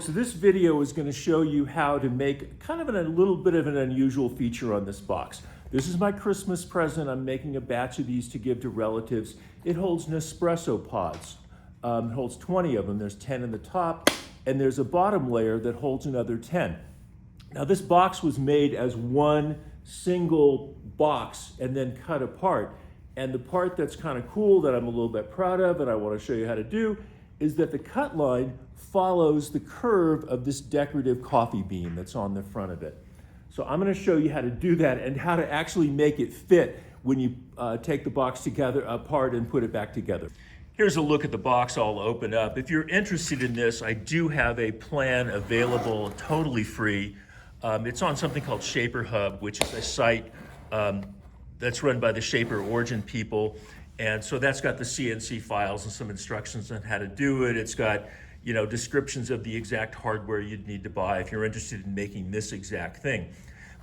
So this video is going to show you how to make kind of a little bit of an unusual feature on this box. This is my Christmas present. I'm making a batch of these to give to relatives. It holds Nespresso pods. It holds 20 of them. There's 10 in the top, and there's a bottom layer that holds another 10. Now this box was made as one single box and then cut apart. And the part that's kind of cool that I'm a little bit proud of and I want to show you how to do is that the cut line follows the curve of this decorative coffee bean that's on the front of it. So I'm going to show you how to do that and how to actually make it fit when you take the box together apart and put it back together. Here's a look at the box all open up. If you're interested in this, I do have a plan available totally free. It's on something called Shaper Hub, which is a site that's run by the Shaper Origin people. And so that's got the CNC files and some instructions on how to do it. It's got, you know, descriptions of the exact hardware you'd need to buy if you're interested in making this exact thing.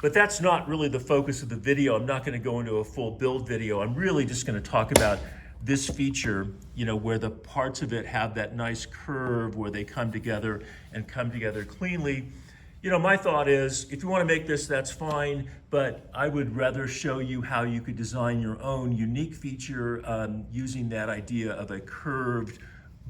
But that's not really the focus of the video. I'm not going to go into a full build video. I'm really just going to talk about this feature, you know, where the parts of it have that nice curve where they come together and come together cleanly. You know, my thought is, if you want to make this, that's fine, but I would rather show you how you could design your own unique feature using that idea of a curved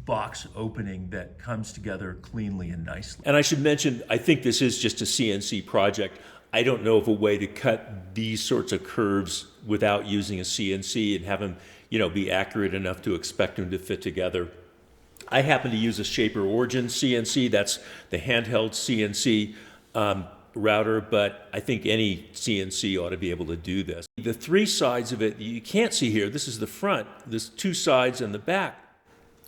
box opening that comes together cleanly and nicely. And I should mention, I think this is just a CNC project. I don't know of a way to cut these sorts of curves without using a CNC and have them, you know, be accurate enough to expect them to fit together. I happen to use a Shaper Origin CNC. That's the handheld CNC router, but I think any CNC ought to be able to do this. The three sides of it, you can't see here, this is the front, there's two sides and the back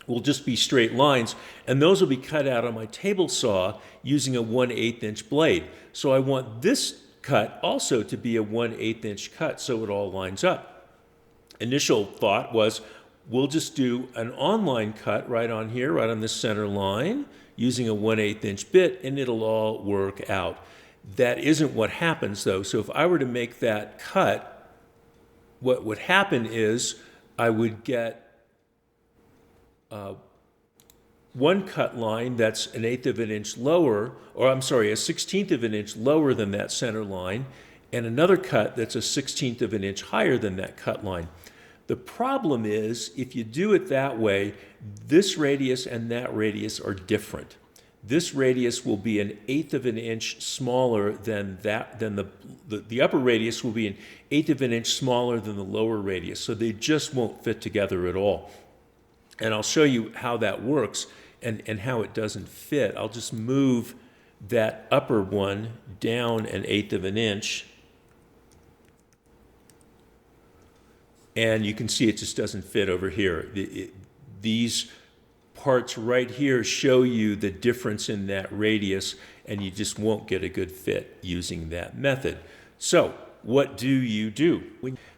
will just be straight lines, and those will be cut out on my table saw using a 1/8 inch blade. So I want this cut also to be a 1/8 inch cut so it all lines up. Initial thought was, we'll just do an online cut right on here, right on this center line, using a 1/8 inch bit, and it'll all work out. That isn't what happens though. So if I were to make that cut, what would happen is I would get one cut line that's 1/8 of an inch lower, or I'm sorry, a 1/16 of an inch lower than that center line, and another cut that's a 1/16 of an inch higher than that cut line. The problem is, if you do it that way, this radius and that radius are different. This radius will be 1/8 of an inch smaller than the upper radius will be 1/8 of an inch smaller than the lower radius, so they just won't fit together at all. And I'll show you how that works and how it doesn't fit. I'll just move that upper one down 1/8 of an inch. And you can see it just doesn't fit over here. These parts right here show you the difference in that radius, and you just won't get a good fit using that method. So what do you do?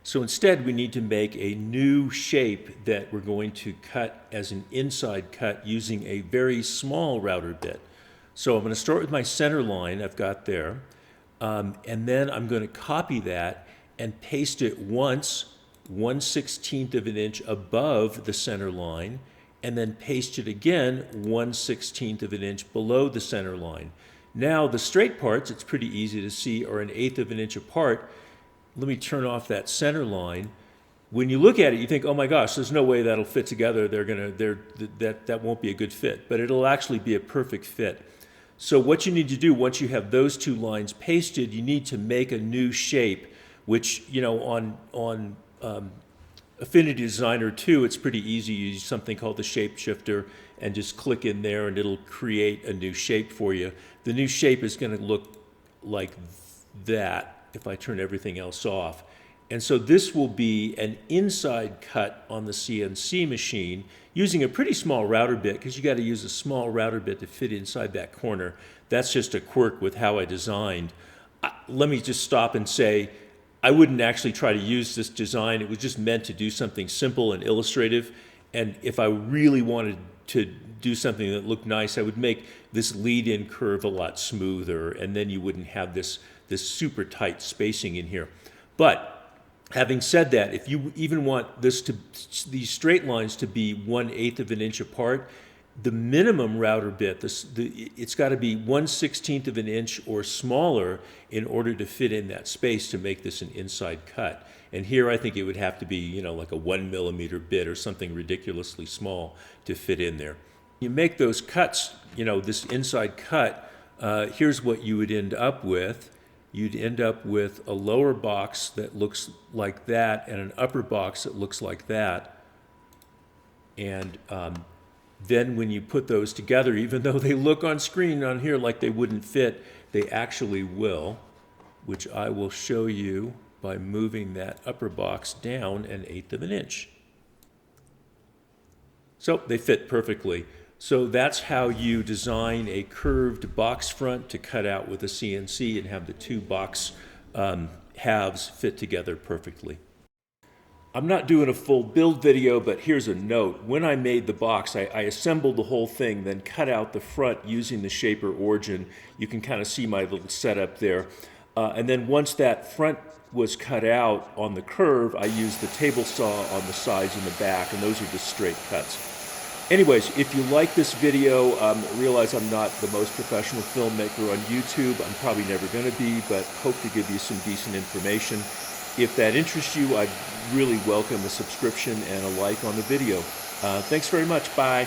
So instead, we need to make a new shape that we're going to cut as an inside cut using a very small router bit. So I'm going to start with my center line I've got there, and then I'm going to copy that and paste it once 1/16 of an inch above the center line, and then paste it again 1/16 of an inch below the center line. Now the straight parts, it's pretty easy to see, are 1/8 of an inch apart. Let me turn off that center line. When you look at it, you think, oh my gosh, there's no way that'll fit together. That won't be a good fit, but it'll actually be a perfect fit. So what you need to do once you have those two lines pasted, you need to make a new shape, which, you know, on Affinity Designer 2, it's pretty easy. You use something called the shape shifter and just click in there and it'll create a new shape for you. The new shape is going to look like that if I turn everything else off. And so this will be an inside cut on the CNC machine using a pretty small router bit, because you got to use a small router bit to fit inside that corner. That's just a quirk with how I designed. Let me just stop and say, I wouldn't actually try to use this design. It was just meant to do something simple and illustrative. And if I really wanted to do something that looked nice, I would make this lead-in curve a lot smoother, and then you wouldn't have this super tight spacing in here. But having said that, if you even want these straight lines to be 1/8 of an inch apart, The minimum router bit, it's got to be 1/16 of an inch or smaller in order to fit in that space to make this an inside cut. And here I think it would have to be, you know, like a 1 millimeter bit or something ridiculously small to fit in there. You make those cuts, you know, this inside cut, here's what you would end up with. You'd end up with a lower box that looks like that and an upper box that looks like that. And then when you put those together, even though they look on screen on here like they wouldn't fit, they actually will, which I will show you by moving that upper box down 1/8 of an inch. So they fit perfectly. So that's how you design a curved box front to cut out with a CNC and have the two box halves fit together perfectly. I'm not doing a full build video, but here's a note. When I made the box, I assembled the whole thing, then cut out the front using the shaper origin. You can kind of see my little setup there. And then once that front was cut out on the curve, I used the table saw on the sides and the back, and those are just straight cuts. Anyways, if you like this video, realize I'm not the most professional filmmaker on YouTube. I'm probably never going to be, but hope to give you some decent information. If that interests you, I'd really welcome a subscription and a like on the video. Thanks very much. Bye.